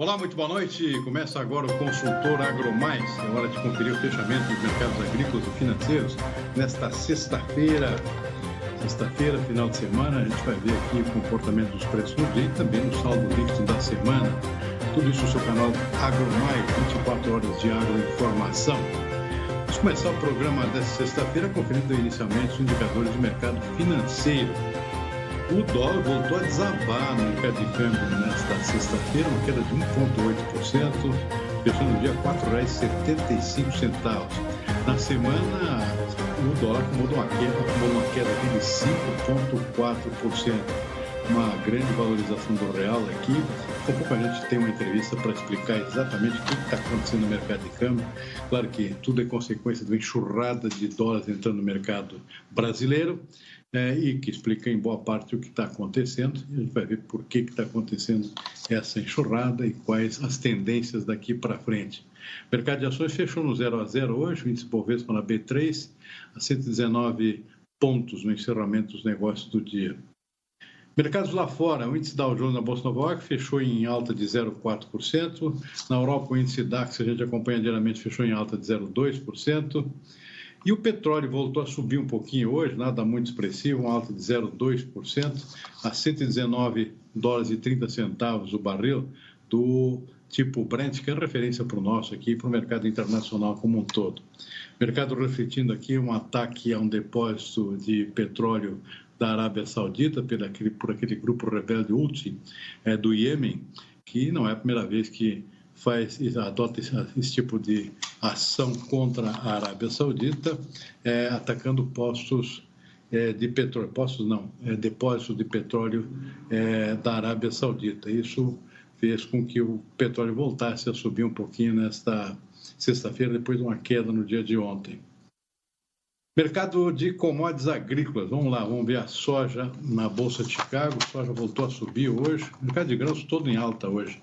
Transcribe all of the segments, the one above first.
Olá, muito boa noite. Começa agora o Consultor AgroMais. É hora de conferir o fechamento dos mercados agrícolas e financeiros nesta sexta-feira. Sexta-feira, final de semana, a gente vai ver aqui o comportamento dos preços no dia e também no saldo líquido da semana. Tudo isso no seu canal AgroMais, 24 horas de agroinformação. Vamos começar o programa desta sexta-feira conferindo inicialmente os indicadores do mercado financeiro. O dólar voltou a desabar no mercado de câmbio nesta sexta-feira, uma queda de 1,8%, fechando o dia R$ 4,75. Na semana, o dólar acumulou uma queda aqui de 5,4%. Uma grande valorização do real aqui. Daqui a pouco a gente tem uma entrevista para explicar exatamente o que está acontecendo no mercado de câmbio. Claro que tudo é consequência de uma enxurrada de dólares entrando no mercado brasileiro. E que explica em boa parte o que está acontecendo. A gente vai ver por que está acontecendo essa enxurrada e quais as tendências daqui para frente. O mercado de ações fechou no 0-0 hoje, o índice Bovespa na B3, a 119 pontos no encerramento dos negócios do dia. Mercados lá fora, o índice Dow Jones na Bolsa Nova York fechou em alta de 0,4%. Na Europa, o índice DAX, que a gente acompanha diariamente, fechou em alta de 0,2%. E o petróleo voltou a subir um pouquinho hoje, nada muito expressivo, uma alta de 0,2%, a 119 dólares e 30 centavos o barril do tipo Brent, que é referência para o nosso aqui, para o mercado internacional como um todo. O mercado refletindo aqui um ataque a um depósito de petróleo da Arábia Saudita por aquele grupo rebelde Houthi do Iêmen, que não é a primeira vez que adota esse tipo de ação contra a Arábia Saudita, atacando postos de petróleo, depósitos de petróleo da Arábia Saudita. Isso fez com que o petróleo voltasse a subir um pouquinho nesta sexta-feira, depois de uma queda no dia de ontem. Mercado de commodities agrícolas, vamos lá, vamos ver a soja na Bolsa de Chicago. A soja voltou a subir hoje, o mercado de grãos todo em alta hoje.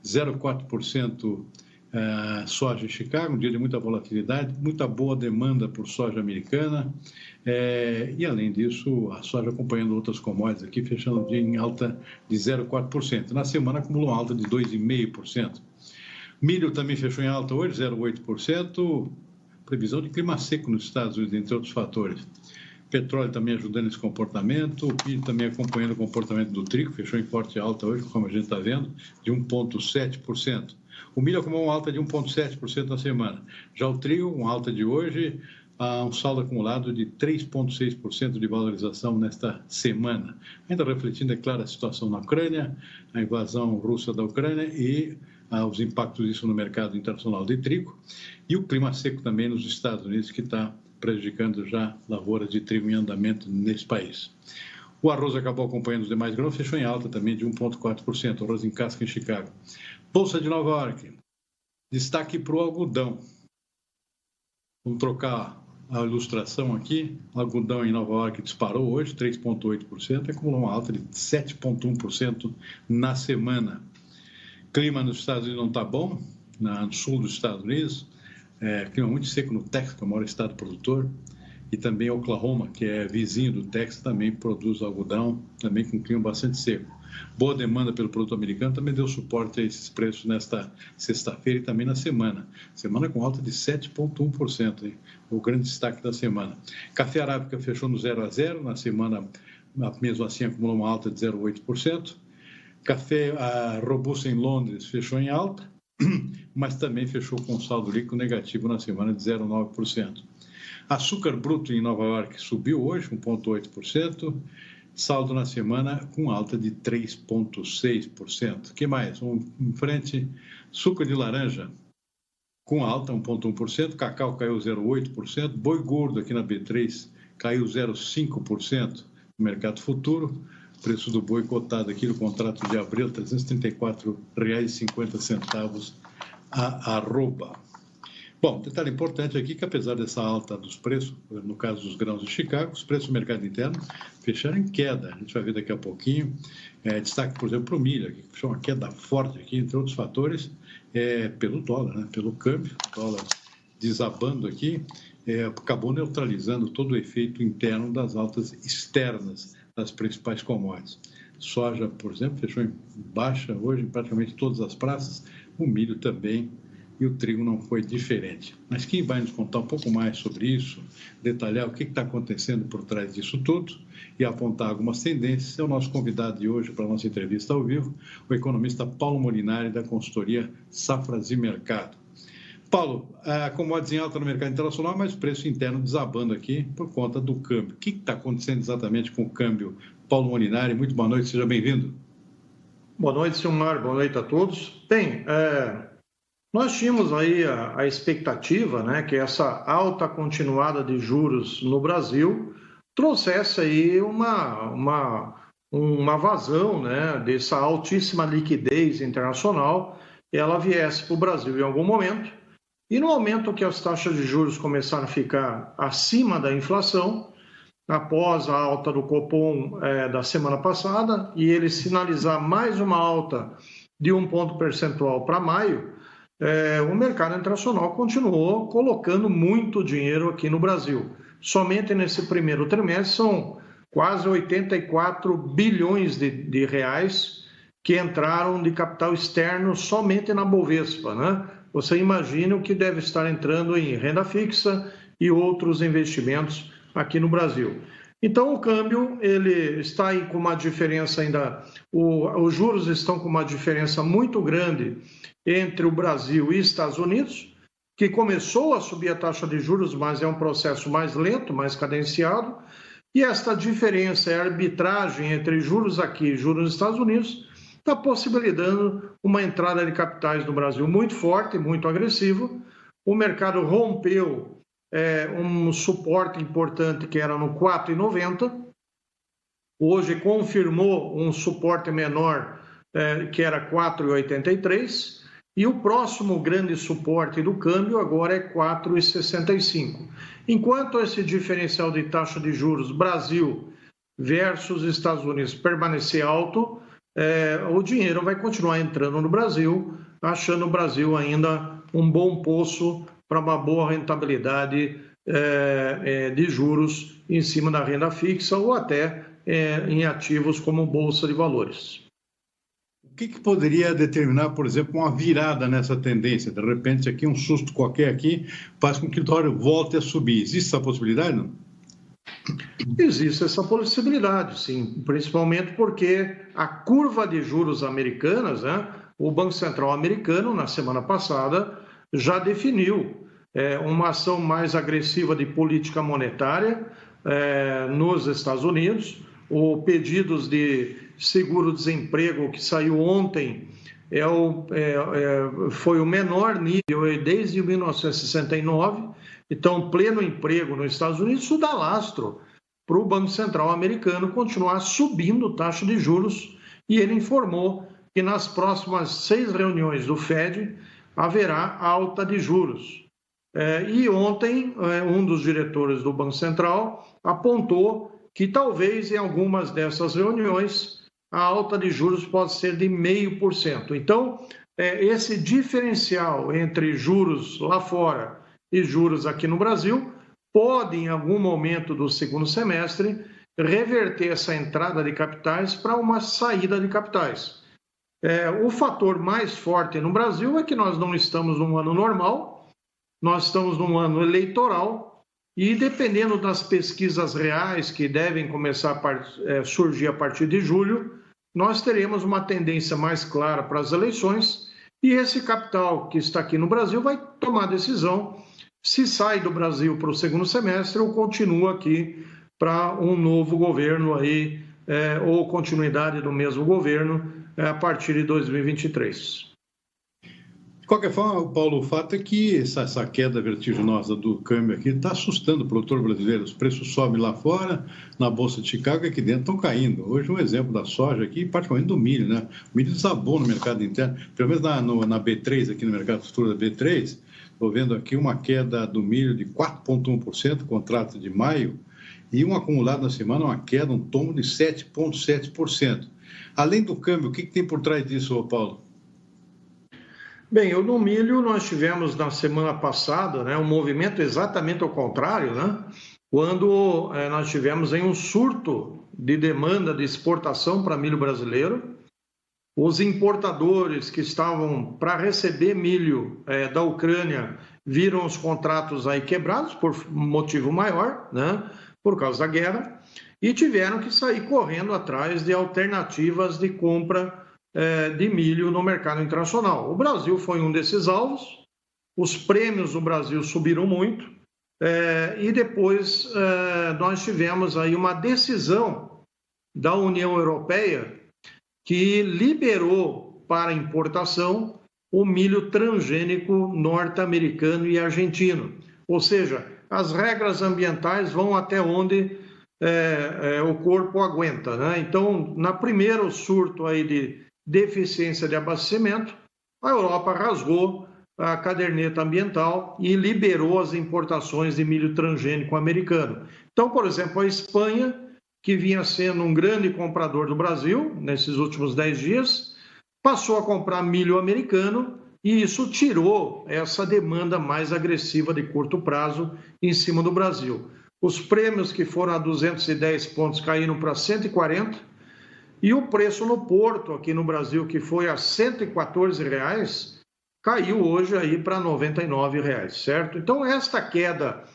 0,4% soja em Chicago, um dia de muita volatilidade, muita boa demanda por soja americana, e além disso, a soja acompanhando outras commodities aqui, fechando o dia em alta de 0,4%. Na semana acumulou uma alta de 2,5%. Milho também fechou em alta hoje, 0,8%, previsão de clima seco nos Estados Unidos, entre outros fatores. Petróleo também ajudando esse comportamento, o milho também acompanhando o comportamento do trigo, fechou em forte alta hoje, como a gente está vendo, de 1,7%. O milho acumulou uma alta de 1,7% na semana. Já o trigo, uma alta de hoje, um saldo acumulado de 3,6% de valorização nesta semana. Ainda refletindo, é claro, a situação na Ucrânia, a invasão russa da Ucrânia e os impactos disso no mercado internacional de trigo, e o clima seco também nos Estados Unidos, que está prejudicando já lavouras de trigo em andamento nesse país. O arroz acabou acompanhando os demais grãos, fechou em alta também de 1,4%, arroz em casca em Chicago. Bolsa de Nova York, destaque para o algodão. Vamos trocar a ilustração aqui. O algodão em Nova York disparou hoje, 3,8%, acumulou uma alta de 7,1% na semana. Clima nos Estados Unidos não está bom, no sul dos Estados Unidos. Clima muito seco no Texas, que é o maior estado produtor, e também Oklahoma, que é vizinho do Texas, também produz algodão, também com clima bastante seco. Boa demanda pelo produto americano também deu suporte a esses preços nesta sexta-feira e também na semana. Semana com alta de 7,1%, o grande destaque da semana. Café arábica fechou no 0-0, na semana, mesmo assim, acumulou uma alta de 0,8%. Café robusto em Londres fechou em alta, mas também fechou com saldo líquido negativo na semana de 0,9%. Açúcar bruto em Nova York subiu hoje, 1,8%, saldo na semana com alta de 3,6%. O que mais? Vamos em frente, suco de laranja com alta, 1,1%, cacau caiu 0,8%, boi gordo aqui na B3 caiu 0,5% no mercado futuro. O preço do boi cotado aqui no contrato de abril, R$ 334,50 a arroba. Bom, detalhe importante aqui que apesar dessa alta dos preços, no caso dos grãos de Chicago, os preços do mercado interno fecharam em queda. A gente vai ver daqui a pouquinho. Destaque, por exemplo, para o milho, que fechou uma queda forte aqui, entre outros fatores, pelo dólar, né? Pelo câmbio, o dólar desabando aqui, acabou neutralizando todo o efeito interno das altas externas das principais commodities. Soja, por exemplo, fechou em baixa hoje em praticamente todas as praças, o milho também, e o trigo não foi diferente. Mas quem vai nos contar um pouco mais sobre isso, detalhar o que está acontecendo por trás disso tudo e apontar algumas tendências, é o nosso convidado de hoje para a nossa entrevista ao vivo, o economista Paulo Molinari, da consultoria Safras e Mercado. Paulo, a commodities em alta no mercado internacional, mas o preço interno desabando aqui por conta do câmbio. O que está acontecendo exatamente com o câmbio? Paulo Molinari, muito boa noite, seja bem-vindo. Boa noite, Silmar, boa noite a todos. Bem, nós tínhamos aí a expectativa, né, que essa alta continuada de juros no Brasil trouxesse aí uma vazão, né, dessa altíssima liquidez internacional, e ela viesse para o Brasil em algum momento. E no momento que as taxas de juros começaram a ficar acima da inflação, após a alta do Copom da semana passada, e ele sinalizar mais uma alta de 1 ponto percentual para maio, o mercado internacional continuou colocando muito dinheiro aqui no Brasil. Somente nesse primeiro trimestre são quase 84 bilhões de reais que entraram de capital externo somente na Bovespa, né? Você imagina o que deve estar entrando em renda fixa e outros investimentos aqui no Brasil. Então, o câmbio ele está aí com uma diferença ainda, os juros estão com uma diferença muito grande entre o Brasil e Estados Unidos, que começou a subir a taxa de juros, mas é um processo mais lento, mais cadenciado, e esta diferença, a arbitragem entre juros aqui e juros nos Estados Unidos, está possibilitando uma entrada de capitais no Brasil muito forte, muito agressivo. O mercado rompeu um suporte importante que era no 4,90, hoje confirmou um suporte menor que era 4,83, e o próximo grande suporte do câmbio agora é 4,65. Enquanto esse diferencial de taxa de juros Brasil versus Estados Unidos permanecer alto, o dinheiro vai continuar entrando no Brasil, achando o Brasil ainda um bom poço para uma boa rentabilidade de juros em cima da renda fixa ou até em ativos como Bolsa de Valores. O que poderia determinar, por exemplo, uma virada nessa tendência? De repente, aqui um susto qualquer aqui faz com que o dólar volte a subir. Existe essa possibilidade, não? Existe essa possibilidade, sim, principalmente porque a curva de juros americanas, né, o Banco Central americano, na semana passada, já definiu uma ação mais agressiva de política monetária nos Estados Unidos. O pedidos de seguro-desemprego que saiu ontem foi o menor nível desde 1969. Então, pleno emprego nos Estados Unidos, isso dá lastro para o Banco Central americano continuar subindo taxa de juros, e ele informou que nas próximas 6 reuniões do FED haverá alta de juros. E ontem, um dos diretores do Banco Central apontou que talvez em algumas dessas reuniões a alta de juros pode ser de 0,5%. Então, esse diferencial entre juros lá fora e juros aqui no Brasil pode, em algum momento do segundo semestre, reverter essa entrada de capitais para uma saída de capitais. O fator mais forte no Brasil é que nós não estamos num ano normal, nós estamos num ano eleitoral, e dependendo das pesquisas reais que devem começar a surgir a partir de julho, nós teremos uma tendência mais clara para as eleições, e esse capital que está aqui no Brasil vai tomar decisão se sai do Brasil para o segundo semestre ou continua aqui para um novo governo aí, ou continuidade do mesmo governo a partir de 2023. De qualquer forma, Paulo, o fato é que essa queda vertiginosa do câmbio aqui está assustando o produtor brasileiro. Os preços sobem lá fora, na Bolsa de Chicago, aqui dentro estão caindo. Hoje um exemplo da soja aqui, particularmente do milho, né? O milho desabou no mercado interno, pelo menos na B3, aqui no mercado futuro da B3, estou vendo aqui uma queda do milho de 4,1%, contrato de maio, e um acumulado na semana, uma queda, um tombo de 7,7%. Além do câmbio, o que tem por trás disso, Paulo? Bem, no milho nós tivemos na semana passada, né, um movimento exatamente ao contrário, né? quando nós tivemos aí um surto de demanda de exportação para milho brasileiro. Os importadores que estavam para receber milho da Ucrânia viram os contratos aí quebrados por motivo maior, né, por causa da guerra, e tiveram que sair correndo atrás de alternativas de compra de milho no mercado internacional. O Brasil foi um desses alvos, os prêmios do Brasil subiram muito, e depois nós tivemos aí uma decisão da União Europeia que liberou para importação o milho transgênico norte-americano e argentino. Ou seja, as regras ambientais vão até onde o corpo aguenta, né? Então, na primeiro surto aí de deficiência de abastecimento, a Europa rasgou a caderneta ambiental e liberou as importações de milho transgênico americano. Então, por exemplo, a Espanha, que vinha sendo um grande comprador do Brasil nesses últimos 10 dias, passou a comprar milho americano e isso tirou essa demanda mais agressiva de curto prazo em cima do Brasil. Os prêmios que foram a 210 pontos caíram para 140 e o preço no porto aqui no Brasil, que foi a R$ 114, caiu hoje aí para R$ 99, certo? Então, esta queda,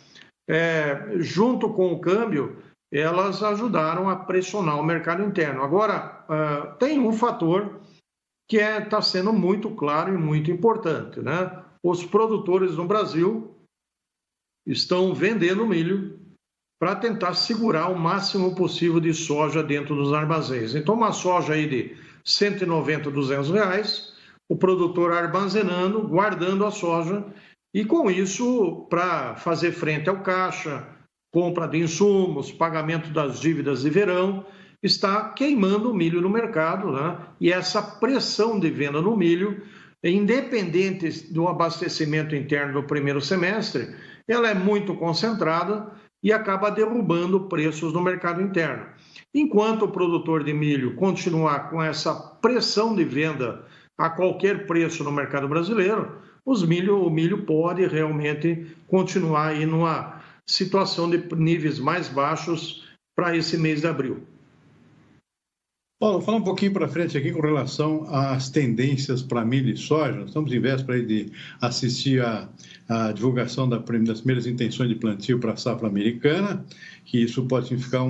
junto com o câmbio, elas ajudaram a pressionar o mercado interno. Agora, tem um fator que está sendo muito claro e muito importante, né? Os produtores no Brasil estão vendendo milho para tentar segurar o máximo possível de soja dentro dos armazéns. Então, uma soja aí de 190, 200 reais, o produtor armazenando, guardando a soja, e com isso, para fazer frente ao caixa, compra de insumos, pagamento das dívidas de verão, está queimando o milho no mercado, né? E essa pressão de venda no milho, independente do abastecimento interno do primeiro semestre, ela é muito concentrada e acaba derrubando preços no mercado interno. Enquanto o produtor de milho continuar com essa pressão de venda a qualquer preço no mercado brasileiro, o milho pode realmente continuar aí numa situação de níveis mais baixos para esse mês de abril. Paulo, falar um pouquinho para frente aqui com relação às tendências para milho e soja. Nós estamos em véspera aí de assistir a divulgação das primeiras intenções de plantio para a safra americana, que isso pode significar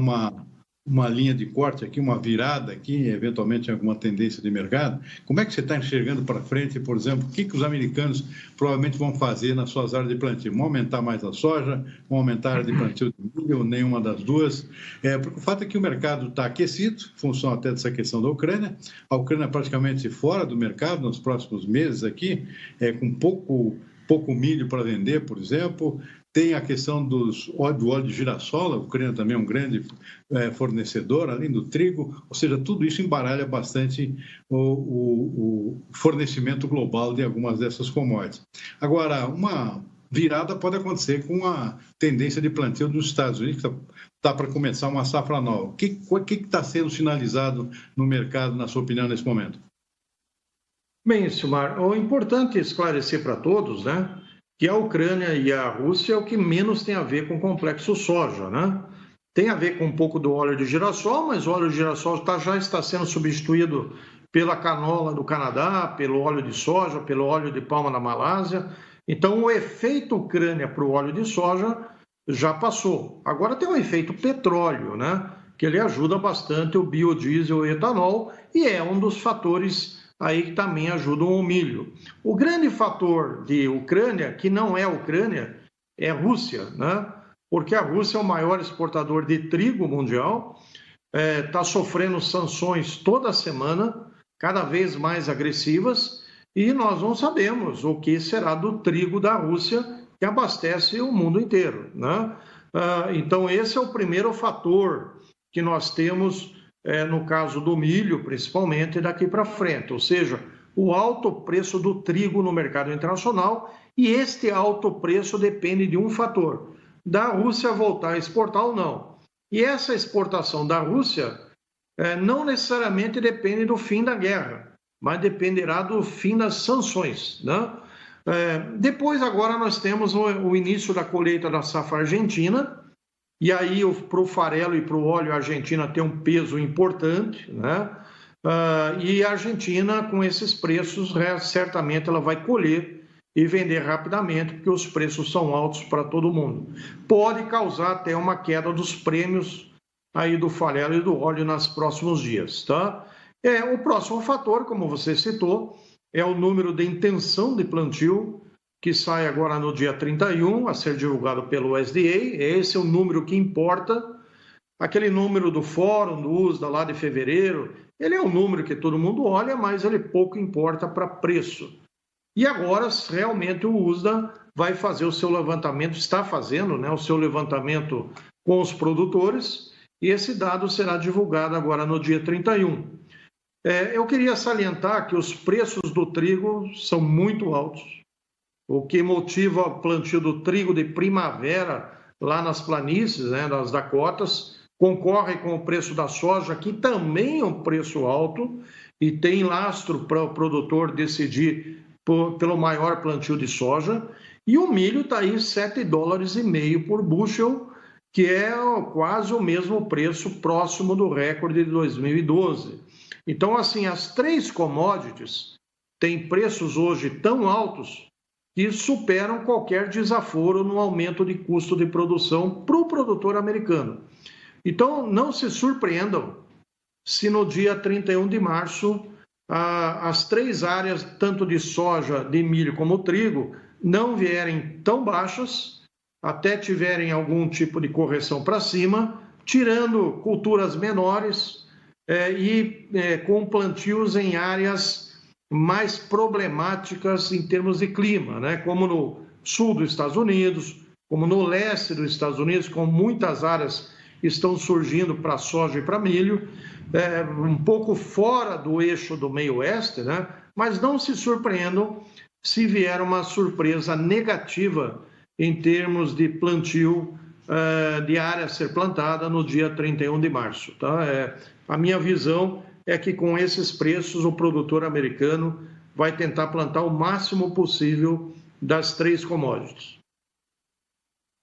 uma linha de corte aqui, uma virada aqui, eventualmente alguma tendência de mercado. Como é que você está enxergando para frente, por exemplo, o que os americanos provavelmente vão fazer nas suas áreas de plantio? Vão aumentar mais a soja, vão aumentar a área de plantio de milho, ou nenhuma das duas? Porque o fato é que o mercado está aquecido, em função até dessa questão da Ucrânia. A Ucrânia praticamente fora do mercado nos próximos meses aqui, com pouco milho para vender, por exemplo. Tem a questão do óleo de girassol, a Ucrânia também é um grande fornecedor, além do trigo, ou seja, tudo isso embaralha bastante o fornecimento global de algumas dessas commodities. Agora, uma virada pode acontecer com a tendência de plantio dos Estados Unidos, que está para começar uma safra nova. O que está sendo sinalizado no mercado, na sua opinião, nesse momento? Bem, Silmar, o importante é esclarecer para todos, né, que a Ucrânia e a Rússia é o que menos tem a ver com o complexo soja, né? Tem a ver com um pouco do óleo de girassol, mas o óleo de girassol já está sendo substituído pela canola do Canadá, pelo óleo de soja, pelo óleo de palma da Malásia. Então, o efeito Ucrânia para o óleo de soja já passou. Agora tem o efeito petróleo, né? Que ele ajuda bastante o biodiesel e o etanol e é um dos fatores aí que também ajudam o milho. O grande fator de Ucrânia, que não é Ucrânia, é a Rússia, né? Porque a Rússia é o maior exportador de trigo mundial, está sofrendo sanções toda semana, cada vez mais agressivas, e nós não sabemos o que será do trigo da Rússia, que abastece o mundo inteiro, né? Então, esse é o primeiro fator que nós temos no caso do milho, principalmente, daqui para frente, ou seja, o alto preço do trigo no mercado internacional, e este alto preço depende de um fator, da Rússia voltar a exportar ou não. E essa exportação da Rússia não necessariamente depende do fim da guerra, mas dependerá do fim das sanções, né? Depois, agora, nós temos o início da colheita da safra argentina, e aí para o farelo e para o óleo a Argentina tem um peso importante, né? E a Argentina, com esses preços, certamente ela vai colher e vender rapidamente, porque os preços são altos para todo mundo. Pode causar até uma queda dos prêmios aí do farelo e do óleo nos próximos dias, tá? O próximo fator, como você citou, é o número de intenção de plantio, que sai agora no dia 31, a ser divulgado pelo USDA. Esse é o número que importa. Aquele número do Fórum, do USDA, lá de fevereiro, ele é um número que todo mundo olha, mas ele pouco importa para preço. E agora, realmente, o USDA vai fazer o seu levantamento, está fazendo, né, o seu levantamento com os produtores, e esse dado será divulgado agora no dia 31. Eu queria salientar que os preços do trigo são muito altos, o que motiva o plantio do trigo de primavera lá nas planícies, né, nas Dakotas, concorre com o preço da soja, que também é um preço alto, e tem lastro para o produtor decidir pelo maior plantio de soja, e o milho está aí $7,5 por bushel, que é quase o mesmo preço próximo do recorde de 2012. Então, assim, as três commodities têm preços hoje tão altos que superam qualquer desaforo no aumento de custo de produção para o produtor americano. Então, não se surpreendam se no dia 31 de março as três áreas, tanto de soja, de milho como trigo, não vierem tão baixas, até tiverem algum tipo de correção para cima, tirando culturas menores com plantios em áreas mais problemáticas em termos de clima, né? Como no sul dos Estados Unidos, como no leste dos Estados Unidos, com muitas áreas estão surgindo para soja e para milho, um pouco fora do eixo do meio oeste, né? Mas não se surpreendam se vier uma surpresa negativa em termos de plantio de área a ser plantada no dia 31 de março. Tá? A minha visão é que com esses preços o produtor americano vai tentar plantar o máximo possível das três commodities.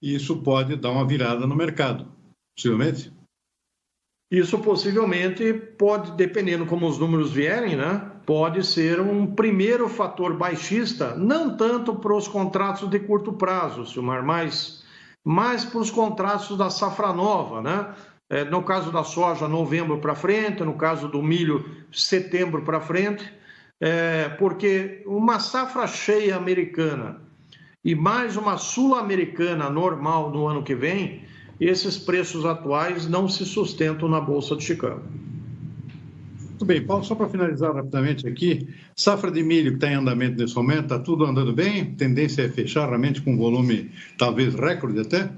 Isso pode dar uma virada no mercado, possivelmente? Isso possivelmente pode, dependendo como os números vierem, né? Pode ser um primeiro fator baixista, não tanto para os contratos de curto prazo, Silmar, mas para os contratos da safra nova, né? No caso da soja, novembro para frente, no caso do milho, setembro para frente, porque uma safra cheia americana e mais uma sul-americana normal no ano que vem, esses preços atuais não se sustentam na Bolsa de Chicago. Muito bem, Paulo, só para finalizar rapidamente aqui, safra de milho que está em andamento nesse momento, está tudo andando bem? Tendência é fechar realmente com volume talvez recorde até?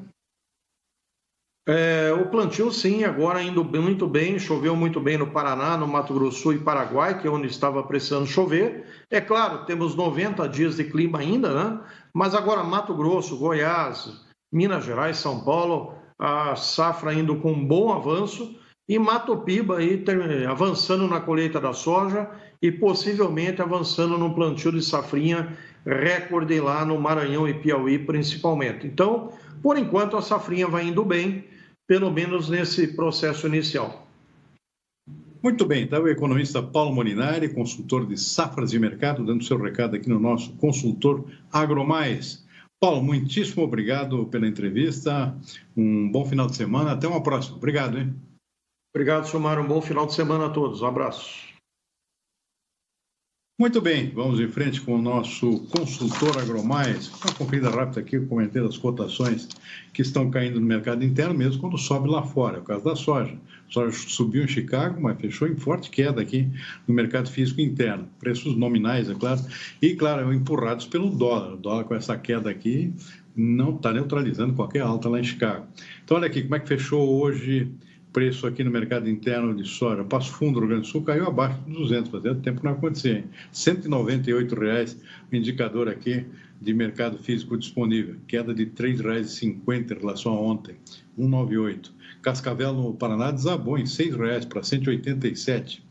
O plantio, sim, agora indo muito bem, choveu muito bem no Paraná, no Mato Grosso do Sul e Paraguai, que é onde estava precisando chover. É claro, temos 90 dias de clima ainda, né? Mas agora Mato Grosso, Goiás, Minas Gerais, São Paulo, a safra indo com um bom avanço, e Mato Piba aí avançando na colheita da soja e possivelmente avançando no plantio de safrinha recorde lá no Maranhão e Piauí principalmente. Então, por enquanto a safrinha vai indo bem, pelo menos nesse processo inicial. Muito bem, então o economista Paulo Molinari, consultor de safras de mercado, dando seu recado aqui no nosso consultor AgroMais. Paulo, muitíssimo obrigado pela entrevista, um bom final de semana, até uma próxima. Obrigado, hein? Obrigado, Silmar, um bom final de semana a todos, um abraço. Muito bem, vamos em frente com o nosso consultor AgroMais. Uma conferida rápida aqui, eu comentei das cotações que estão caindo no mercado interno, mesmo quando sobe lá fora. É o caso da soja. A soja subiu em Chicago, mas fechou em forte queda aqui no mercado físico interno. Preços nominais, é claro. E, claro, empurrados pelo dólar. O dólar com essa queda aqui não está neutralizando qualquer alta lá em Chicago. Então, olha aqui, como é que fechou hoje preço aqui no mercado interno de soja. Passo Fundo, Rio Grande do Sul, caiu abaixo de 200, fazia tempo que não acontecia, hein? R$ 198,00 o indicador aqui de mercado físico disponível, queda de R$ 3,50 em relação a ontem, 198. Cascavel, no Paraná, desabou em R$ 6,00 para R$ 187.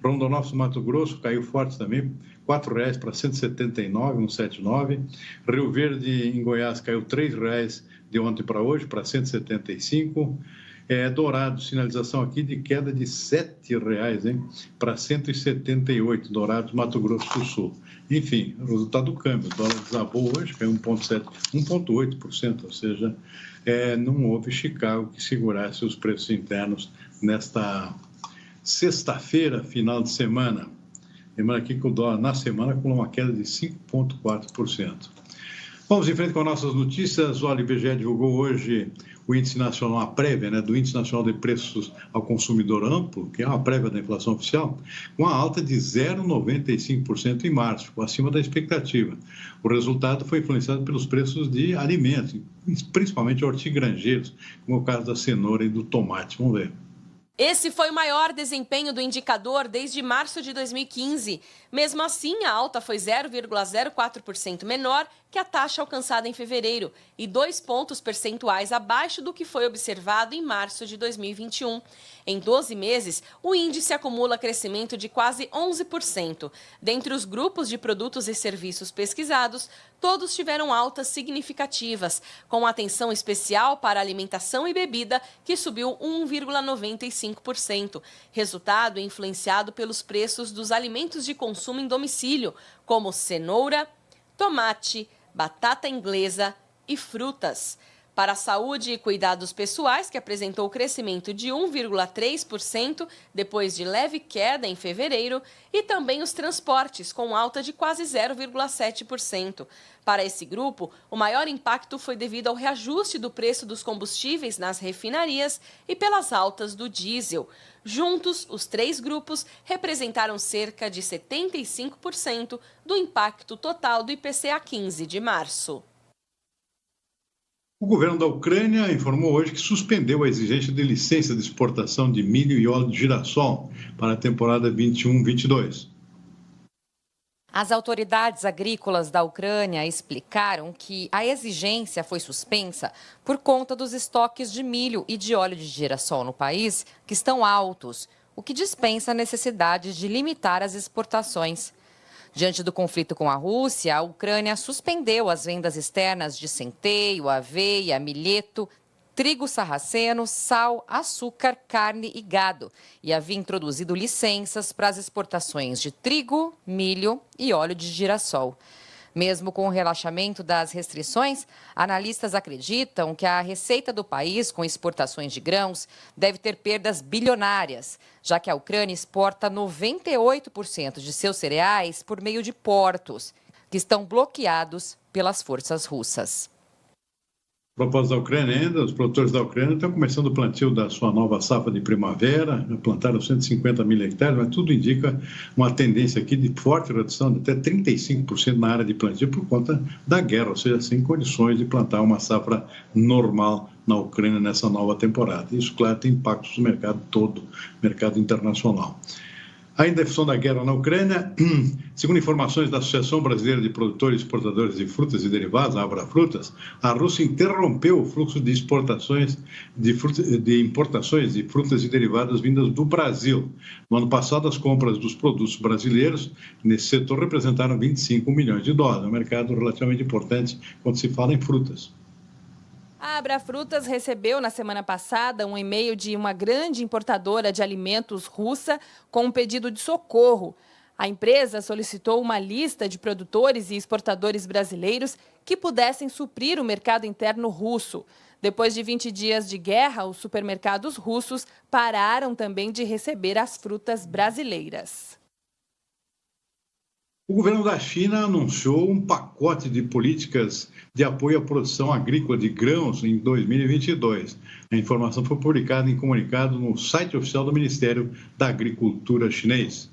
Rondonópolis, Mato Grosso, caiu forte também, R$ 4,00 para R$ 179,179. Rio Verde, em Goiás, caiu R$ 3,00 de ontem para hoje, para R$ 175. Dourados, sinalização aqui de queda de R$ 7,00, para R$ 178, Dourados, Mato Grosso do Sul. Enfim, resultado do câmbio, o dólar desabou hoje, caiu 1,8%, ou seja, não houve Chicago que segurasse os preços internos nesta sexta-feira, final de semana. Lembrando aqui que o dólar na semana com uma queda de 5,4%. Vamos em frente com nossas notícias. O IBGE divulgou hoje o índice nacional, a prévia, do índice nacional de preços ao consumidor amplo, que é uma prévia da inflação oficial, com uma alta de 0,95% em março, acima da expectativa. O resultado foi influenciado pelos preços de alimentos, principalmente hortigranjeiros, como é o caso da cenoura e do tomate. Vamos ver. Esse foi o maior desempenho do indicador desde março de 2015. Mesmo assim, a alta foi 0,04% menor que a taxa alcançada em fevereiro e 2 pontos percentuais abaixo do que foi observado em março de 2021. Em 12 meses, o índice acumula crescimento de quase 11%. Dentre os grupos de produtos e serviços pesquisados, todos tiveram altas significativas, com atenção especial para alimentação e bebida, que subiu 1,95%, resultado influenciado pelos preços dos alimentos de consumo em domicílio, como cenoura, tomate, batata inglesa e frutas. Para a saúde e cuidados pessoais, que apresentou crescimento de 1,3% depois de leve queda em fevereiro, e também os transportes, com alta de quase 0,7%. Para esse grupo, o maior impacto foi devido ao reajuste do preço dos combustíveis nas refinarias e pelas altas do diesel. Juntos, os 3 grupos representaram cerca de 75% do impacto total do IPCA 15 de março. O governo da Ucrânia informou hoje que suspendeu a exigência de licença de exportação de milho e óleo de girassol para a temporada 21-22. As autoridades agrícolas da Ucrânia explicaram que a exigência foi suspensa por conta dos estoques de milho e de óleo de girassol no país, que estão altos, o que dispensa a necessidade de limitar as exportações. Diante do conflito com a Rússia, a Ucrânia suspendeu as vendas externas de centeio, aveia, milheto, trigo sarraceno, sal, açúcar, carne e gado, e havia introduzido licenças para as exportações de trigo, milho e óleo de girassol. Mesmo com o relaxamento das restrições, analistas acreditam que a receita do país com exportações de grãos deve ter perdas bilionárias, já que a Ucrânia exporta 98% de seus cereais por meio de portos, que estão bloqueados pelas forças russas. A propósito da Ucrânia ainda, os produtores da Ucrânia estão começando o plantio da sua nova safra de primavera, já plantaram 150 mil hectares, mas tudo indica uma tendência aqui de forte redução de até 35% na área de plantio por conta da guerra, ou seja, sem condições de plantar uma safra normal na Ucrânia nessa nova temporada. Isso, claro, tem impactos no mercado todo, mercado internacional. Ainda em função da guerra na Ucrânia, segundo informações da Associação Brasileira de Produtores e Exportadores de Frutas e Derivados, a Abrafrutas, a Rússia interrompeu o fluxo de exportações de importações de frutas e derivados vindas do Brasil. No ano passado, as compras dos produtos brasileiros nesse setor representaram 25 milhões de dólares, um mercado relativamente importante quando se fala em frutas. A Abrafrutas recebeu na semana passada um e-mail de uma grande importadora de alimentos russa com um pedido de socorro. A empresa solicitou uma lista de produtores e exportadores brasileiros que pudessem suprir o mercado interno russo. Depois de 20 dias de guerra, os supermercados russos pararam também de receber as frutas brasileiras. O governo da China anunciou um pacote de políticas de apoio à produção agrícola de grãos em 2022. A informação foi publicada em comunicado no site oficial do Ministério da Agricultura chinês.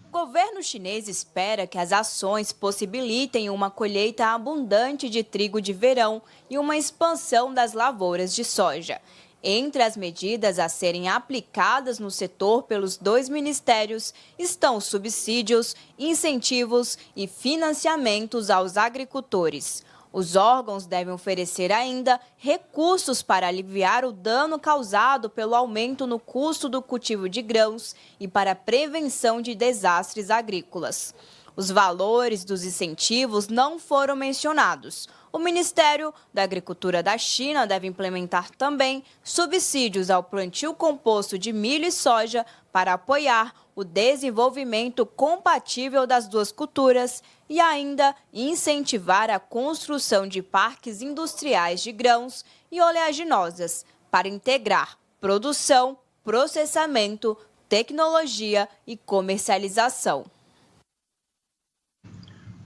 O governo chinês espera que as ações possibilitem uma colheita abundante de trigo de verão e uma expansão das lavouras de soja. Entre as medidas a serem aplicadas no setor pelos 2 ministérios estão subsídios, incentivos e financiamentos aos agricultores. Os órgãos devem oferecer ainda recursos para aliviar o dano causado pelo aumento no custo do cultivo de grãos e para a prevenção de desastres agrícolas. Os valores dos incentivos não foram mencionados. O Ministério da Agricultura da China deve implementar também subsídios ao plantio composto de milho e soja para apoiar o desenvolvimento compatível das duas culturas e ainda incentivar a construção de parques industriais de grãos e oleaginosas para integrar produção, processamento, tecnologia e comercialização.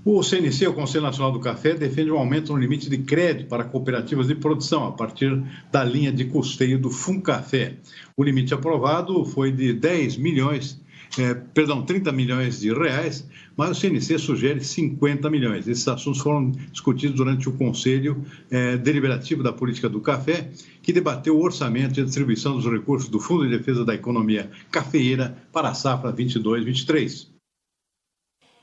O CNC, o Conselho Nacional do Café, defende um aumento no limite de crédito para cooperativas de produção, a partir da linha de custeio do Funcafé. O limite aprovado foi de 30 milhões de reais, mas o CNC sugere 50 milhões. Esses assuntos foram discutidos durante o Conselho Deliberativo da Política do Café, que debateu o orçamento e a distribuição dos recursos do Fundo de Defesa da Economia Cafeeira para a safra 22-23.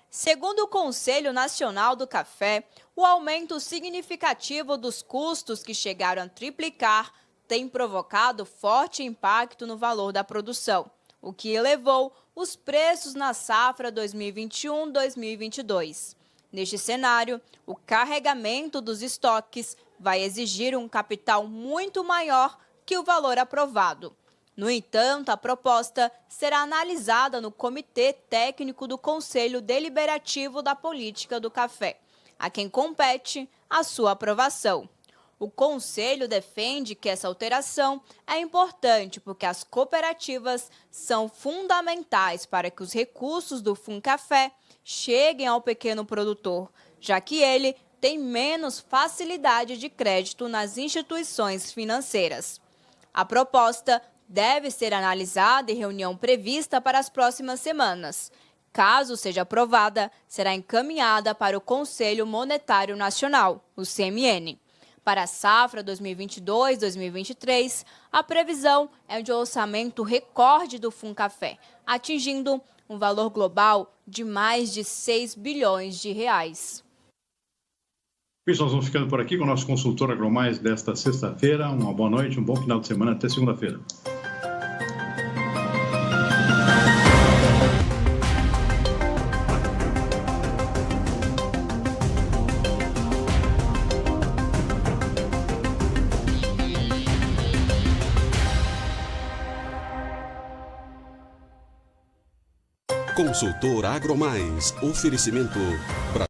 Segundo o Conselho Nacional do Café, o aumento significativo dos custos, que chegaram a triplicar, tem provocado forte impacto no valor da produção, o que elevou os preços na safra 2021-2022. Neste cenário, o carregamento dos estoques vai exigir um capital muito maior que o valor aprovado. No entanto, a proposta será analisada no Comitê Técnico do Conselho Deliberativo da Política do Café, a quem compete a sua aprovação. O Conselho defende que essa alteração é importante porque as cooperativas são fundamentais para que os recursos do Funcafé cheguem ao pequeno produtor, já que ele tem menos facilidade de crédito nas instituições financeiras. A proposta deve ser analisada em reunião prevista para as próximas semanas. Caso seja aprovada, será encaminhada para o Conselho Monetário Nacional, o CMN. Para a safra 2022-2023, a previsão é de um orçamento recorde do Funcafé, atingindo um valor global de mais de 6 bilhões de reais. Isso, nós vamos ficando por aqui com o nosso consultor AgroMais desta sexta-feira. Uma boa noite, um bom final de semana, até segunda-feira. Consultor AgroMais. Oferecimento